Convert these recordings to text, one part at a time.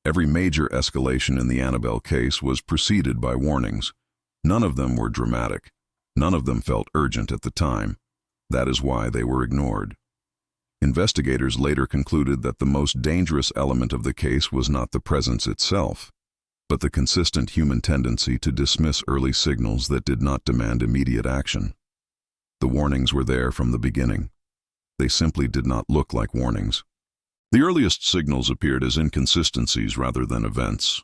Every major escalation in the Annabelle case was preceded by warnings. None of them were dramatic. None of them felt urgent at the time. That is why they were ignored. Investigators later concluded that the most dangerous element of the case was not the presence itself, but the consistent human tendency to dismiss early signals that did not demand immediate action. The warnings were there from the beginning. They simply did not look like warnings. The earliest signals appeared as inconsistencies rather than events.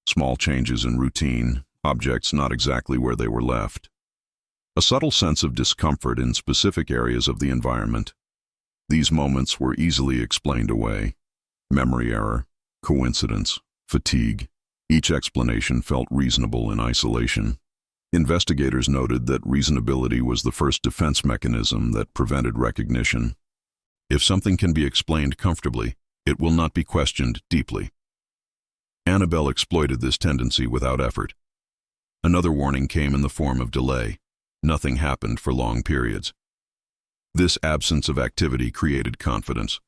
Small changes in routine, objects not exactly where they were left. A subtle sense of discomfort in specific areas of the environment. These moments were easily explained away. Memory error, coincidence, fatigue. Each explanation felt reasonable in isolation. Investigators noted that reasonability was the first defense mechanism that prevented recognition. If something can be explained comfortably, it will not be questioned deeply. Annabelle exploited this tendency without effort. Another warning came in the form of delay. Nothing happened for long periods. This absence of activity created confidence.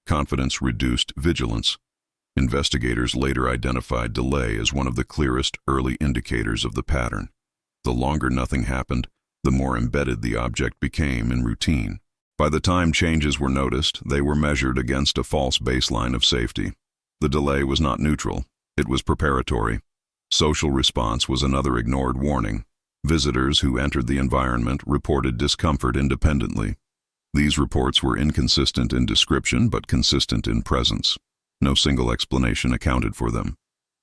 Confidence reduced vigilance. Investigators later identified delay as one of the clearest early indicators of the pattern. The longer nothing happened, the more embedded the object became in routine. By the time changes were noticed, they were measured against a false baseline of safety. The delay was not neutral. It was preparatory. Social response was another ignored warning. Visitors who entered the environment reported discomfort independently. These reports were inconsistent in description but consistent in presence. No single explanation accounted for them.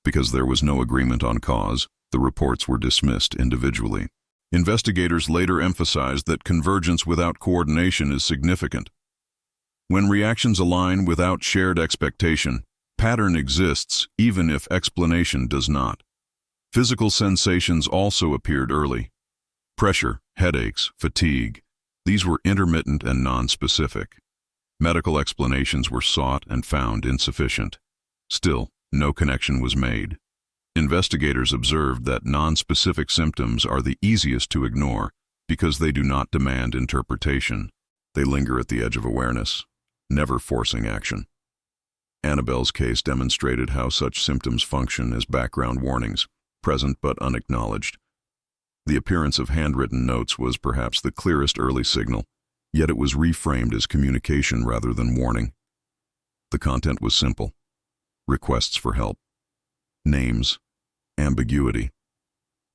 Because there was no agreement on cause, the reports were dismissed individually. Investigators later emphasized that convergence without coordination is significant. When reactions align without shared expectation, pattern exists even if explanation does not. Physical sensations also appeared early. Pressure, headaches, fatigue. These were intermittent and nonspecific. Medical explanations were sought and found insufficient. Still, no connection was made. Investigators observed that nonspecific symptoms are the easiest to ignore because they do not demand interpretation. They linger at the edge of awareness, never forcing action. Annabelle's case demonstrated how such symptoms function as background warnings, present but unacknowledged. The appearance of handwritten notes was perhaps the clearest early signal, yet it was reframed as communication rather than warning. The content was simple: requests for help, names, ambiguity.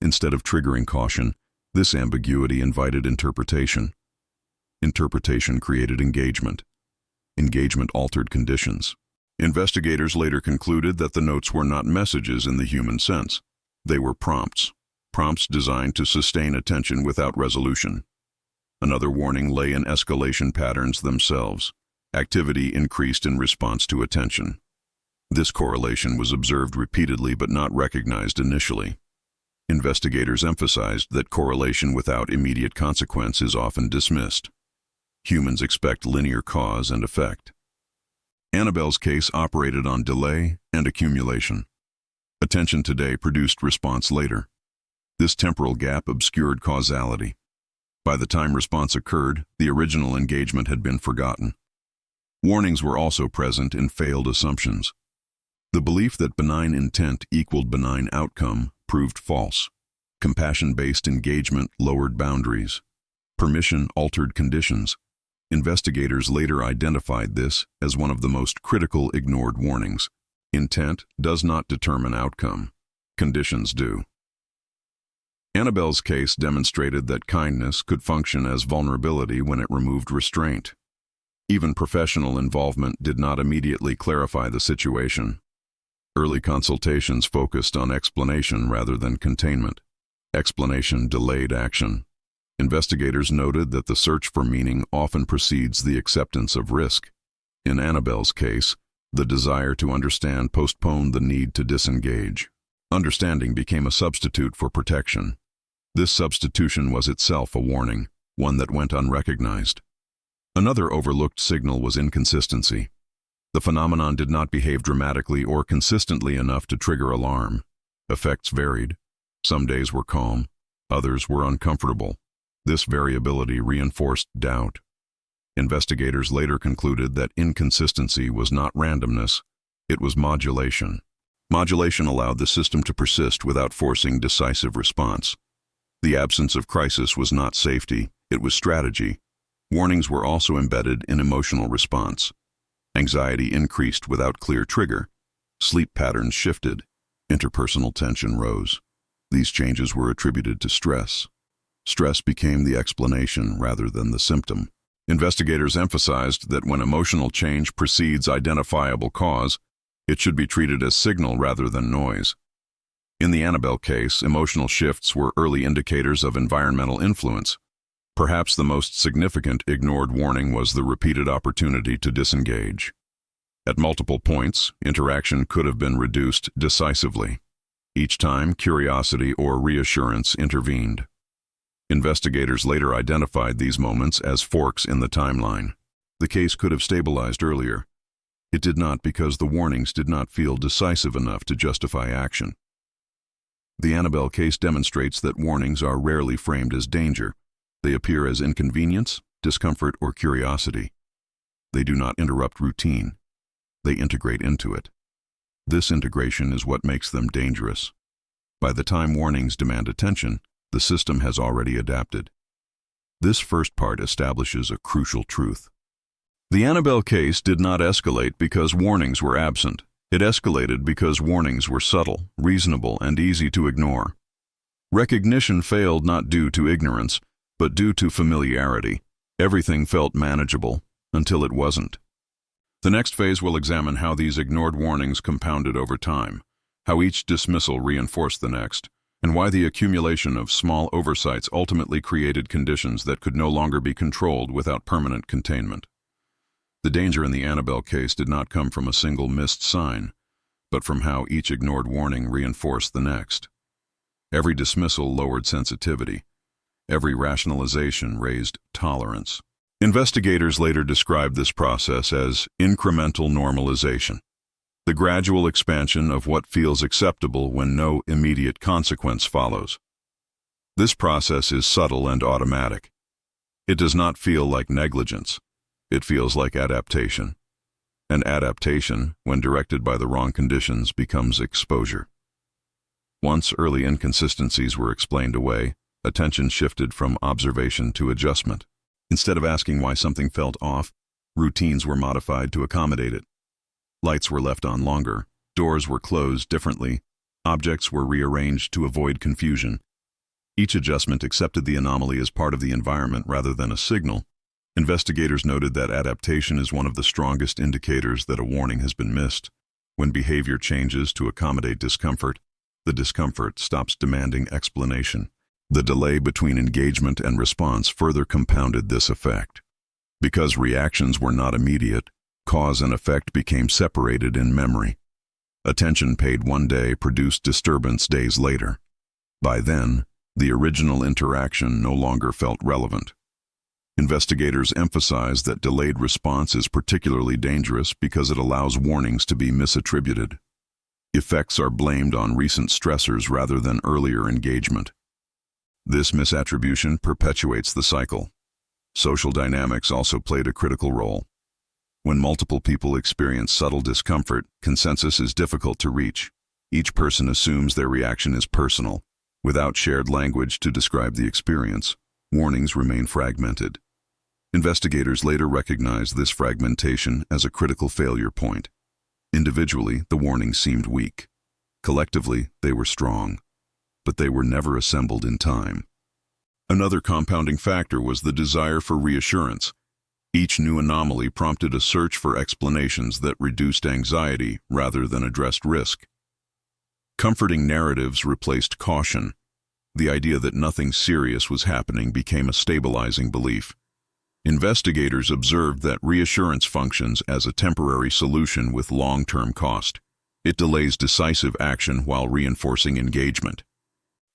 Instead of triggering caution, this ambiguity invited interpretation. Interpretation created engagement. Engagement altered conditions. Investigators later concluded that the notes were not messages in the human sense. They were prompts designed to sustain attention without resolution. Another warning lay in escalation patterns themselves. Activity increased in response to attention. This correlation was observed repeatedly but not recognized initially. Investigators emphasized that correlation without immediate consequence is often dismissed. Humans expect linear cause and effect. Annabelle's case operated on delay and accumulation. Attention today produced response later. This temporal gap obscured causality. By the time response occurred, the original engagement had been forgotten. Warnings were also present in failed assumptions. The belief that benign intent equaled benign outcome proved false. Compassion-based engagement lowered boundaries. Permission altered conditions. Investigators later identified this as one of the most critical ignored warnings. Intent does not determine outcome. Conditions do. Annabelle's case demonstrated that kindness could function as vulnerability when it removed restraint. Even professional involvement did not immediately clarify the situation. Early consultations focused on explanation rather than containment. Explanation delayed action. Investigators noted that the search for meaning often precedes the acceptance of risk. In Annabelle's case, the desire to understand postponed the need to disengage. Understanding became a substitute for protection. This substitution was itself a warning, one that went unrecognized. Another overlooked signal was inconsistency. The phenomenon did not behave dramatically or consistently enough to trigger alarm. Effects varied. Some days were calm, others were uncomfortable. This variability reinforced doubt. Investigators later concluded that inconsistency was not randomness, it was modulation. Modulation allowed the system to persist without forcing decisive response. The absence of crisis was not safety, it was strategy. Warnings were also embedded in emotional response. Anxiety increased without clear trigger. Sleep patterns shifted. Interpersonal tension rose. These changes were attributed to stress. Stress became the explanation rather than the symptom. Investigators emphasized that when emotional change precedes identifiable cause, it should be treated as signal rather than noise. In the Annabelle case, emotional shifts were early indicators of environmental influence. Perhaps the most significant ignored warning was the repeated opportunity to disengage. At multiple points, interaction could have been reduced decisively. Each time, curiosity or reassurance intervened. Investigators later identified these moments as forks in the timeline. The case could have stabilized earlier. It did not because the warnings did not feel decisive enough to justify action. The Annabelle case demonstrates that warnings are rarely framed as danger. They appear as inconvenience, discomfort, or curiosity. They do not interrupt routine. They integrate into it. This integration is what makes them dangerous. By the time warnings demand attention, the system has already adapted. This first part establishes a crucial truth. The Annabelle case did not escalate because warnings were absent. It escalated because warnings were subtle, reasonable, and easy to ignore. Recognition failed not due to ignorance, but due to familiarity. Everything felt manageable until it wasn't. The next phase will examine how these ignored warnings compounded over time, how each dismissal reinforced the next, and why the accumulation of small oversights ultimately created conditions that could no longer be controlled without permanent containment. The danger in the Annabelle case did not come from a single missed sign, but from how each ignored warning reinforced the next. Every dismissal lowered sensitivity. Every rationalization raised tolerance. Investigators later described this process as incremental normalization, the gradual expansion of what feels acceptable when no immediate consequence follows. This process is subtle and automatic. It does not feel like negligence. It feels like adaptation. And adaptation, when directed by the wrong conditions, becomes exposure. Once early inconsistencies were explained away, attention shifted from observation to adjustment. Instead of asking why something felt off, routines were modified to accommodate it. Lights were left on longer, doors were closed differently, objects were rearranged to avoid confusion. Each adjustment accepted the anomaly as part of the environment rather than a signal. Investigators noted that adaptation is one of the strongest indicators that a warning has been missed. When behavior changes to accommodate discomfort, the discomfort stops demanding explanation. The delay between engagement and response further compounded this effect. Because reactions were not immediate, cause and effect became separated in memory. Attention paid one day produced disturbance days later. By then, the original interaction no longer felt relevant. Investigators emphasize that delayed response is particularly dangerous because it allows warnings to be misattributed. Effects are blamed on recent stressors rather than earlier engagement. This misattribution perpetuates the cycle. Social dynamics also played a critical role. When multiple people experience subtle discomfort, consensus is difficult to reach. Each person assumes their reaction is personal. Without shared language to describe the experience, warnings remain fragmented. Investigators later recognized this fragmentation as a critical failure point. Individually, the warnings seemed weak. Collectively, they were strong. But they were never assembled in time. Another compounding factor was the desire for reassurance. Each new anomaly prompted a search for explanations that reduced anxiety rather than addressed risk. Comforting narratives replaced caution. The idea that nothing serious was happening became a stabilizing belief. Investigators observed that reassurance functions as a temporary solution with long-term cost. It delays decisive action while reinforcing engagement.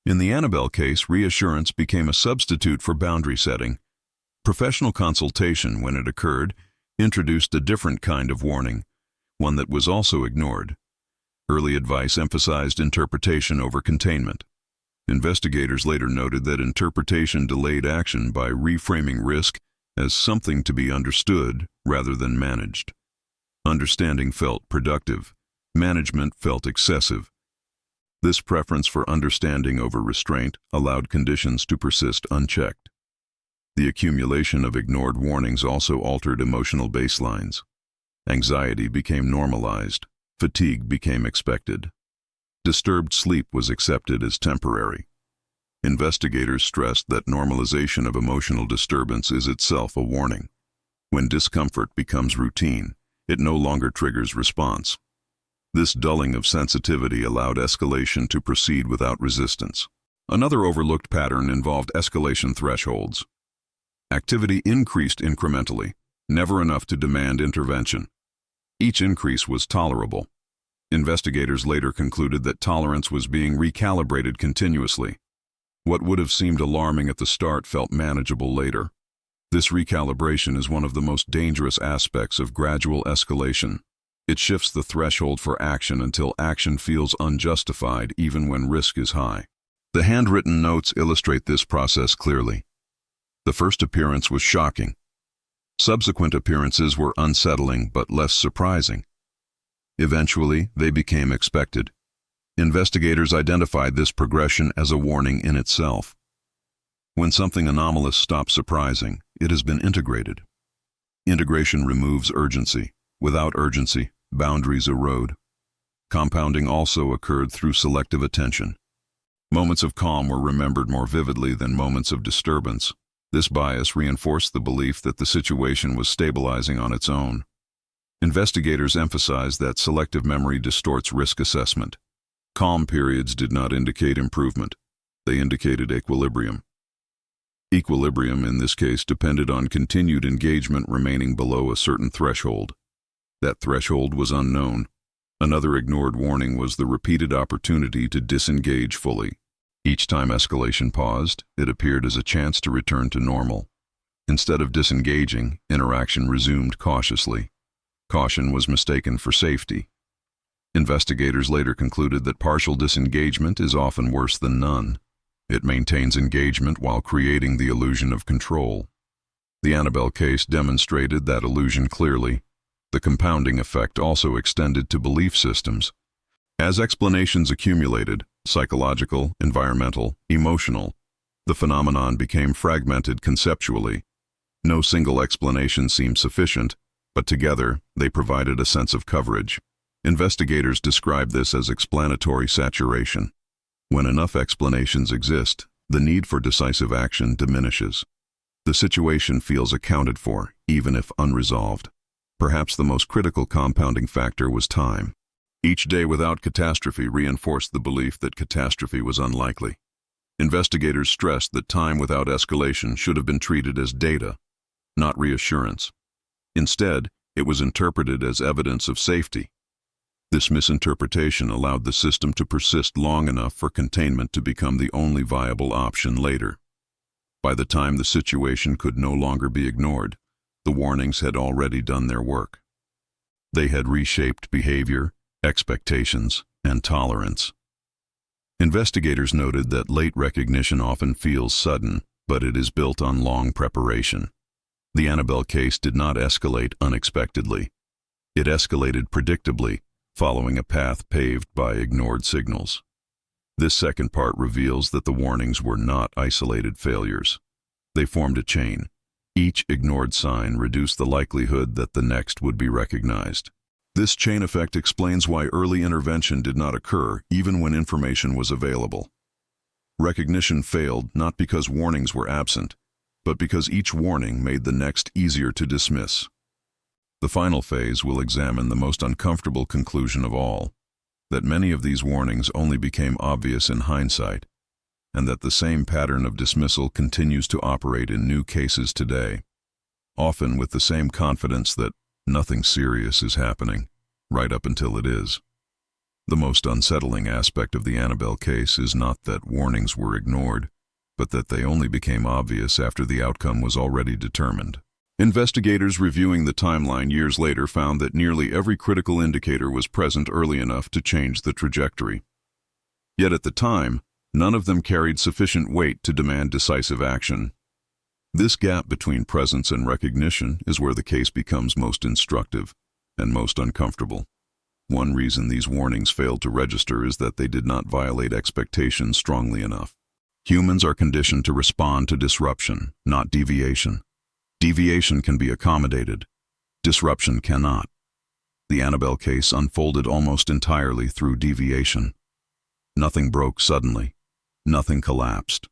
In the Annabelle case, reassurance became a substitute for boundary setting. Professional consultation, when it occurred, introduced a different kind of warning, one that was also ignored. Early advice emphasized interpretation over containment. Investigators later noted that interpretation delayed action by reframing risk as something to be understood rather than managed. Understanding felt productive. Management felt excessive. This preference for understanding over restraint allowed conditions to persist unchecked. The accumulation of ignored warnings also altered emotional baselines. Anxiety became normalized. Fatigue became expected. Disturbed sleep was accepted as temporary. Investigators stressed that normalization of emotional disturbance is itself a warning. When discomfort becomes routine, it no longer triggers response. This dulling of sensitivity allowed escalation to proceed without resistance. Another overlooked pattern involved escalation thresholds. Activity increased incrementally, never enough to demand intervention. Each increase was tolerable. Investigators later concluded that tolerance was being recalibrated continuously. What would have seemed alarming at the start felt manageable later. This recalibration is one of the most dangerous aspects of gradual escalation. It shifts the threshold for action until action feels unjustified even when risk is high. The handwritten notes illustrate this process clearly. The first appearance was shocking. Subsequent appearances were unsettling but less surprising. Eventually, they became expected. Investigators identified this progression as a warning in itself. When something anomalous stops surprising, it has been integrated. Integration removes urgency. Without urgency, boundaries erode. Compounding also occurred through selective attention. Moments of calm were remembered more vividly than moments of disturbance. This bias reinforced the belief that the situation was stabilizing on its own. Investigators emphasized that selective memory distorts risk assessment. Calm periods did not indicate improvement. They indicated equilibrium. Equilibrium, in this case, depended on continued engagement remaining below a certain threshold. That threshold was unknown. Another ignored warning was the repeated opportunity to disengage fully. Each time escalation paused, it appeared as a chance to return to normal. Instead of disengaging, interaction resumed cautiously. Caution was mistaken for safety. Investigators later concluded that partial disengagement is often worse than none. It maintains engagement while creating the illusion of control. The Annabelle case demonstrated that illusion clearly. The compounding effect also extended to belief systems. As explanations accumulated, psychological, environmental, emotional, the phenomenon became fragmented conceptually. No single explanation seemed sufficient, but together they provided a sense of coverage. Investigators describe this as explanatory saturation. When enough explanations exist, the need for decisive action diminishes. The situation feels accounted for, even if unresolved. Perhaps the most critical compounding factor was time. Each day without catastrophe reinforced the belief that catastrophe was unlikely. Investigators stressed that time without escalation should have been treated as data, not reassurance. Instead, it was interpreted as evidence of safety. This misinterpretation allowed the system to persist long enough for containment to become the only viable option later. By the time the situation could no longer be ignored, the warnings had already done their work. They had reshaped behavior, expectations, and tolerance. Investigators noted that late recognition often feels sudden, but it is built on long preparation. The Annabelle case did not escalate unexpectedly. It escalated predictably, following a path paved by ignored signals. This second part reveals that the warnings were not isolated failures. They formed a chain. Each ignored sign reduced the likelihood that the next would be recognized. This chain effect explains why early intervention did not occur even when information was available. Recognition failed not because warnings were absent, but because each warning made the next easier to dismiss. The final phase will examine the most uncomfortable conclusion of all, that many of these warnings only became obvious in hindsight, and that the same pattern of dismissal continues to operate in new cases today, often with the same confidence that nothing serious is happening, right up until it is. The most unsettling aspect of the Annabelle case is not that warnings were ignored, but that they only became obvious after the outcome was already determined. Investigators reviewing the timeline years later found that nearly every critical indicator was present early enough to change the trajectory. Yet at the time, none of them carried sufficient weight to demand decisive action. This gap between presence and recognition is where the case becomes most instructive and most uncomfortable. One reason these warnings failed to register is that they did not violate expectations strongly enough. Humans are conditioned to respond to disruption, not deviation. Deviation can be accommodated. Disruption cannot. The Annabelle case unfolded almost entirely through deviation. Nothing broke suddenly. Nothing collapsed.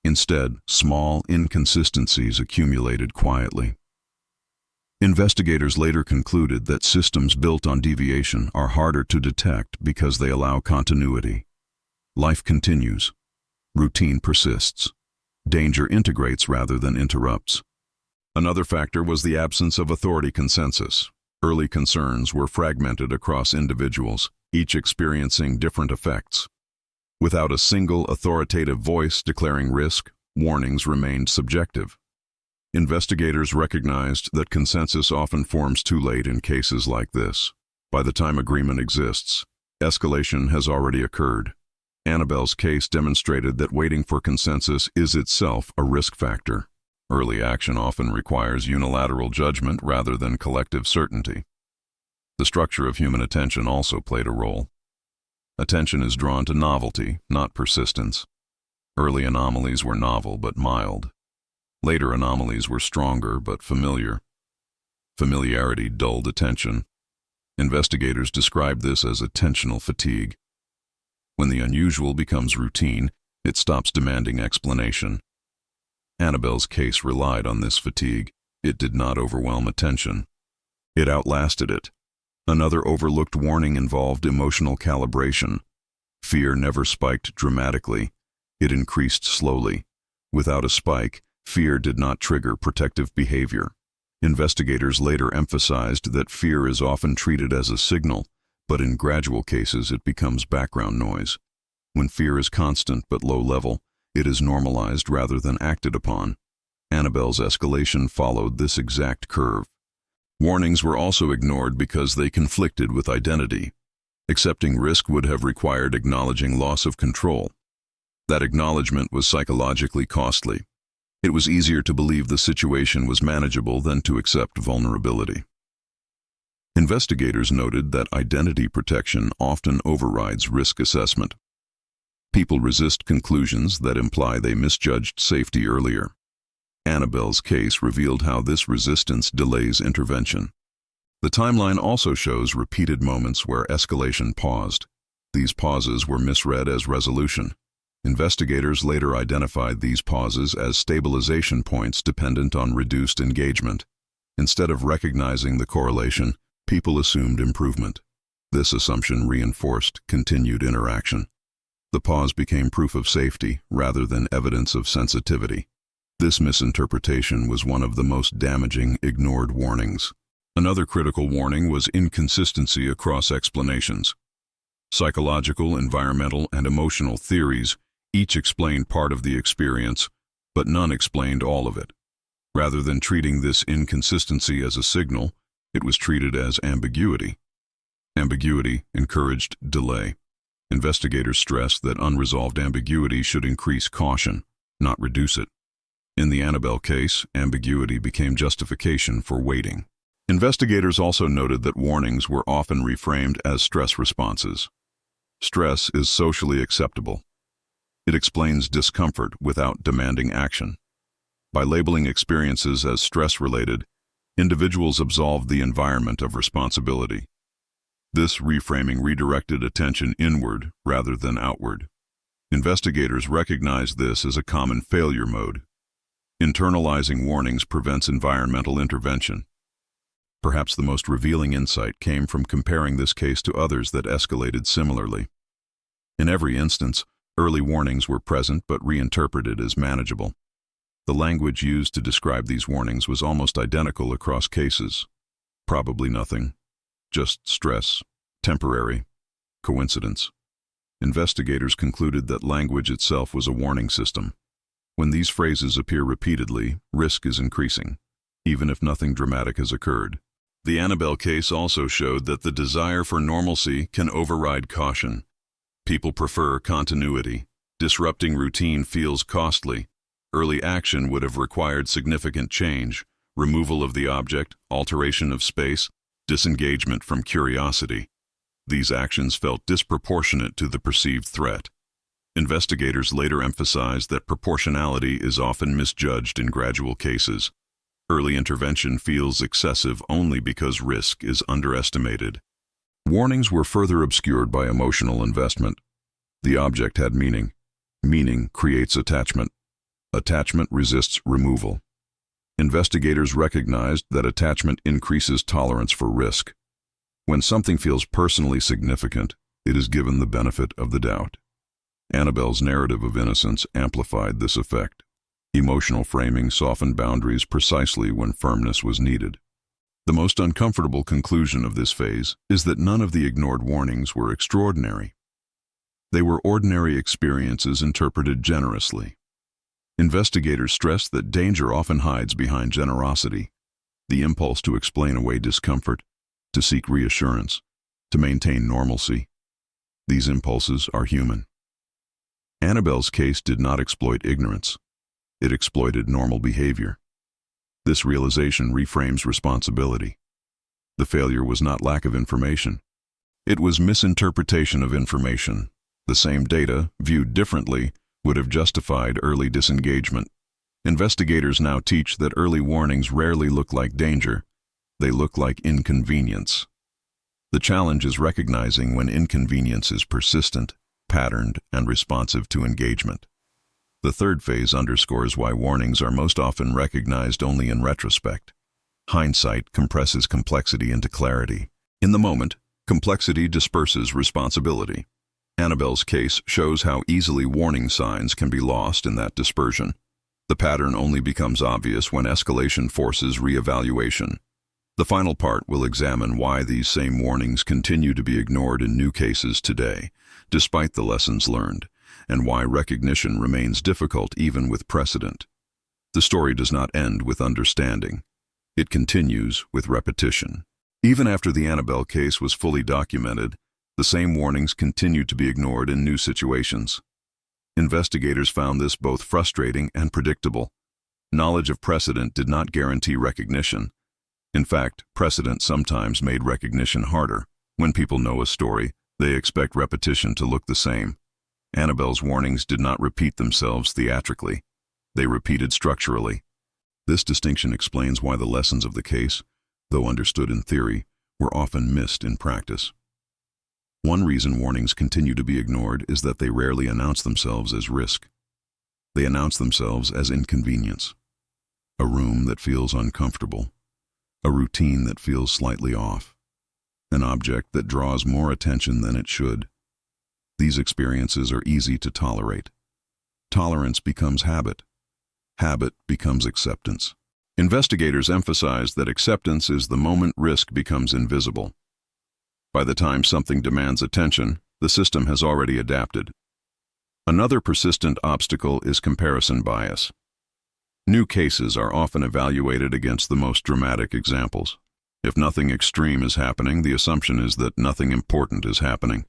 Instead, small inconsistencies accumulated quietly. Investigators later concluded that systems built on deviation are harder to detect because they allow continuity. Life continues. Routine persists. Danger integrates rather than interrupts. Another factor was the absence of authority consensus. Early concerns were fragmented across individuals, each experiencing different effects. Without a single authoritative voice declaring risk, warnings remained subjective. Investigators recognized that consensus often forms too late in cases like this. By the time agreement exists, escalation has already occurred. Annabelle's case demonstrated that waiting for consensus is itself a risk factor. Early action often requires unilateral judgment rather than collective certainty. The structure of human attention also played a role. Attention is drawn to novelty, not persistence. Early anomalies were novel but mild. Later anomalies were stronger but familiar. Familiarity dulled attention. Investigators described this as attentional fatigue. When the unusual becomes routine, it stops demanding explanation. Annabelle's case relied on this fatigue. It did not overwhelm attention. It outlasted it. Another overlooked warning involved emotional calibration. Fear never spiked dramatically. It increased slowly. Without a spike, fear did not trigger protective behavior. Investigators later emphasized that fear is often treated as a signal, but in gradual cases it becomes background noise. When fear is constant but low level, it is normalized rather than acted upon. Annabelle's escalation followed this exact curve. Warnings were also ignored because they conflicted with identity. Accepting risk would have required acknowledging loss of control. That acknowledgement was psychologically costly. It was easier to believe the situation was manageable than to accept vulnerability. Investigators noted that identity protection often overrides risk assessment. People resist conclusions that imply they misjudged safety earlier. Annabelle's case revealed how this resistance delays intervention. The timeline also shows repeated moments where escalation paused. These pauses were misread as resolution. Investigators later identified these pauses as stabilization points dependent on reduced engagement. Instead of recognizing the correlation, people assumed improvement. This assumption reinforced continued interaction. The pause became proof of safety rather than evidence of sensitivity. This misinterpretation was one of the most damaging ignored warnings. Another critical warning was inconsistency across explanations. Psychological, environmental, and emotional theories each explained part of the experience, but none explained all of it. Rather than treating this inconsistency as a signal, it was treated as ambiguity. Ambiguity encouraged delay. Investigators stressed that unresolved ambiguity should increase caution, not reduce it. In the Annabelle case, ambiguity became justification for waiting. Investigators also noted that warnings were often reframed as stress responses. Stress is socially acceptable. It explains discomfort without demanding action. By labeling experiences as stress-related, individuals absolved the environment of responsibility. This reframing redirected attention inward rather than outward. Investigators recognized this as a common failure mode. Internalizing warnings prevents environmental intervention. Perhaps the most revealing insight came from comparing this case to others that escalated similarly. In every instance, early warnings were present but reinterpreted as manageable. The language used to describe these warnings was almost identical across cases. Probably nothing. Just stress, temporary, coincidence. Investigators concluded that language itself was a warning system. When these phrases appear repeatedly, risk is increasing, even if nothing dramatic has occurred. The Annabelle case also showed that the desire for normalcy can override caution. People prefer continuity. Disrupting routine feels costly. Early action would have required significant change, removal of the object, alteration of space, disengagement from curiosity. These actions felt disproportionate to the perceived threat. Investigators later emphasized that proportionality is often misjudged in gradual cases. Early intervention feels excessive only because risk is underestimated. Warnings were further obscured by emotional investment. The object had meaning. Meaning creates attachment. Attachment resists removal. Investigators recognized that attachment increases tolerance for risk. When something feels personally significant, it is given the benefit of the doubt. Annabelle's narrative of innocence amplified this effect. Emotional framing softened boundaries precisely when firmness was needed. The most uncomfortable conclusion of this phase is that none of the ignored warnings were extraordinary. They were ordinary experiences interpreted generously. Investigators stressed that danger often hides behind generosity, the impulse to explain away discomfort, to seek reassurance, to maintain normalcy. These impulses are human. Annabelle's case did not exploit ignorance. It exploited normal behavior. This realization reframes responsibility. The failure was not lack of information. It was misinterpretation of information. The same data, viewed differently, would have justified early disengagement. Investigators now teach that early warnings rarely look like danger. They look like inconvenience. The challenge is recognizing when inconvenience is persistent, patterned, and responsive to engagement. The third phase underscores why warnings are most often recognized only in retrospect. Hindsight compresses complexity into clarity. In the moment, complexity disperses responsibility. Annabelle's case shows how easily warning signs can be lost in that dispersion. The pattern only becomes obvious when escalation forces reevaluation. The final part will examine why these same warnings continue to be ignored in new cases today, despite the lessons learned, and why recognition remains difficult even with precedent. The story does not end with understanding. It continues with repetition. Even after the Annabelle case was fully documented, the same warnings continued to be ignored in new situations. Investigators found this both frustrating and predictable. Knowledge of precedent did not guarantee recognition. In fact, precedent sometimes made recognition harder. When people know a story, they expect repetition to look the same. Annabelle's warnings did not repeat themselves theatrically. They repeated structurally. This distinction explains why the lessons of the case, though understood in theory, were often missed in practice. One reason warnings continue to be ignored is that they rarely announce themselves as risk. They announce themselves as inconvenience. A room that feels uncomfortable. A routine that feels slightly off. An object that draws more attention than it should. These experiences are easy to tolerate. Tolerance becomes habit. Habit becomes acceptance. Investigators emphasize that acceptance is the moment risk becomes invisible. By the time something demands attention, the system has already adapted. Another persistent obstacle is comparison bias. New cases are often evaluated against the most dramatic examples. If nothing extreme is happening, the assumption is that nothing important is happening.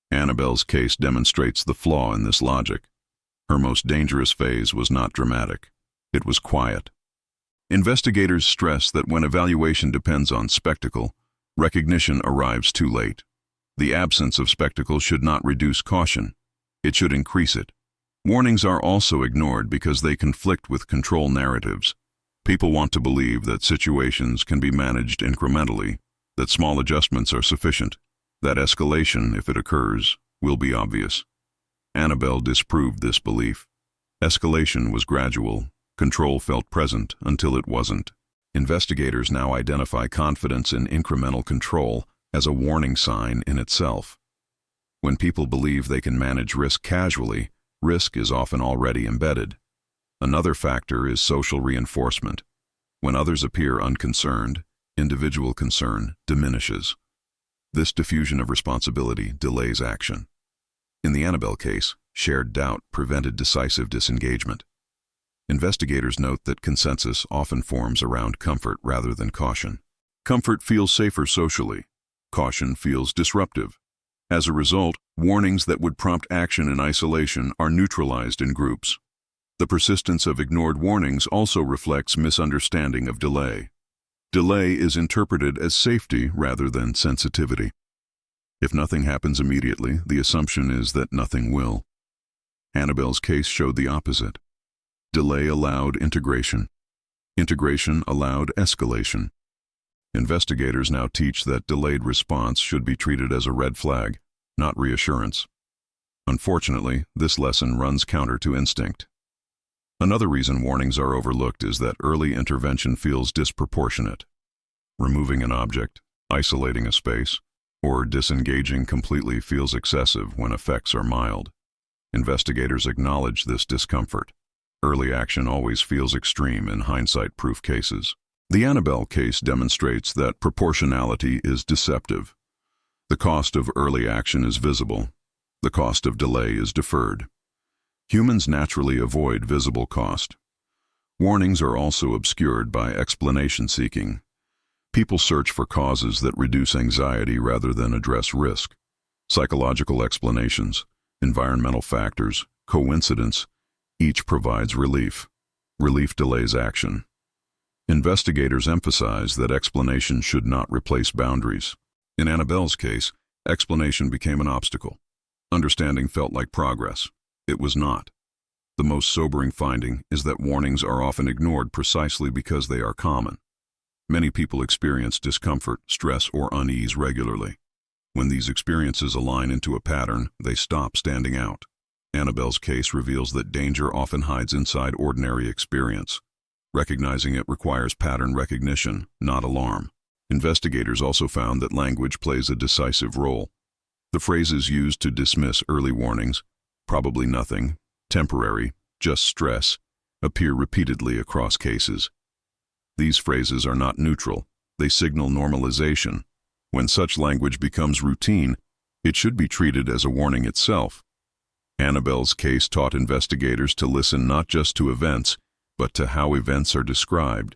Annabelle's case demonstrates the flaw in this logic. Her most dangerous phase was not dramatic. It was quiet. Investigators stress that when evaluation depends on spectacle, recognition arrives too late. The absence of spectacle should not reduce caution. It should increase it. Warnings are also ignored because they conflict with control narratives. People want to believe that situations can be managed incrementally, that small adjustments are sufficient, that escalation, if it occurs, will be obvious. Annabelle disproved this belief. Escalation was gradual. Control felt present until it wasn't. Investigators now identify confidence in incremental control as a warning sign in itself. When people believe they can manage risk casually, risk is often already embedded. Another factor is social reinforcement. When others appear unconcerned, individual concern diminishes. This diffusion of responsibility delays action. In the Annabelle case, shared doubt prevented decisive disengagement. Investigators note that consensus often forms around comfort rather than caution. Comfort feels safer socially. Caution feels disruptive. As a result, warnings that would prompt action in isolation are neutralized in groups. The persistence of ignored warnings also reflects misunderstanding of delay. Delay is interpreted as safety rather than sensitivity. If nothing happens immediately, the assumption is that nothing will. Annabelle's case showed the opposite. Delay allowed integration. Integration allowed escalation. Investigators now teach that delayed response should be treated as a red flag, not reassurance. Unfortunately, this lesson runs counter to instinct. Another reason warnings are overlooked is that early intervention feels disproportionate. Removing an object, isolating a space, or disengaging completely feels excessive when effects are mild. Investigators acknowledge this discomfort. Early action always feels extreme in hindsight-proof cases. The Annabelle case demonstrates that proportionality is deceptive. The cost of early action is visible. The cost of delay is deferred. Humans naturally avoid visible cost. Warnings are also obscured by explanation seeking. People search for causes that reduce anxiety rather than address risk. Psychological explanations, environmental factors, coincidence, each provides relief. Relief delays action. Investigators emphasize that explanation should not replace boundaries. In Annabelle's case, explanation became an obstacle. Understanding felt like progress. It was not. The most sobering finding is that warnings are often ignored precisely because they are common. Many people experience discomfort, stress, or unease regularly. When these experiences align into a pattern, they stop standing out. Annabelle's case reveals that danger often hides inside ordinary experience. Recognizing it requires pattern recognition, not alarm. Investigators also found that language plays a decisive role. The phrases used to dismiss early warnings, probably nothing, temporary, just stress, appear repeatedly across cases. These phrases are not neutral. They signal normalization. When such language becomes routine, it should be treated as a warning itself. Annabelle's case taught investigators to listen not just to events, but to how events are described.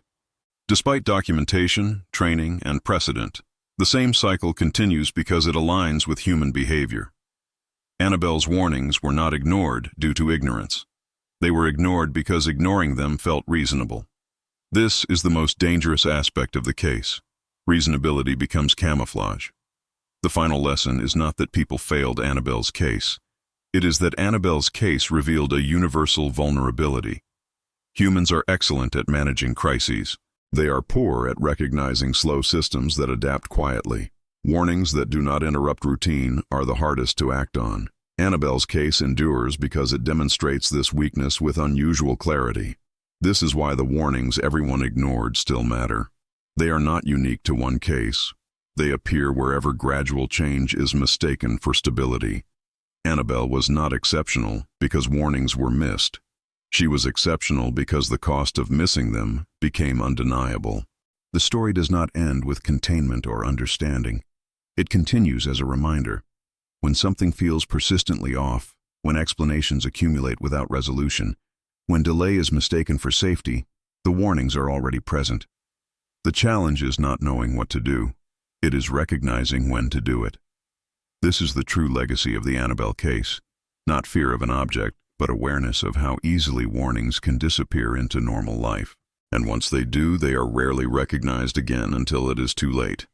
Despite documentation, training, and precedent, the same cycle continues because it aligns with human behavior. Annabelle's warnings were not ignored due to ignorance. They were ignored because ignoring them felt reasonable. This is the most dangerous aspect of the case. Reasonability becomes camouflage. The final lesson is not that people failed Annabelle's case. It is that Annabelle's case revealed a universal vulnerability. Humans are excellent at managing crises. They are poor at recognizing slow systems that adapt quietly. Warnings that do not interrupt routine are the hardest to act on. Annabelle's case endures because it demonstrates this weakness with unusual clarity. This is why the warnings everyone ignored still matter. They are not unique to one case. They appear wherever gradual change is mistaken for stability. Annabelle was not exceptional because warnings were missed. She was exceptional because the cost of missing them became undeniable. The story does not end with containment or understanding. It continues as a reminder. When something feels persistently off, when explanations accumulate without resolution, when delay is mistaken for safety, the warnings are already present. The challenge is not knowing what to do. It is recognizing when to do it. This is the true legacy of the Annabelle case. Not fear of an object, but awareness of how easily warnings can disappear into normal life. And once they do, they are rarely recognized again until it is too late.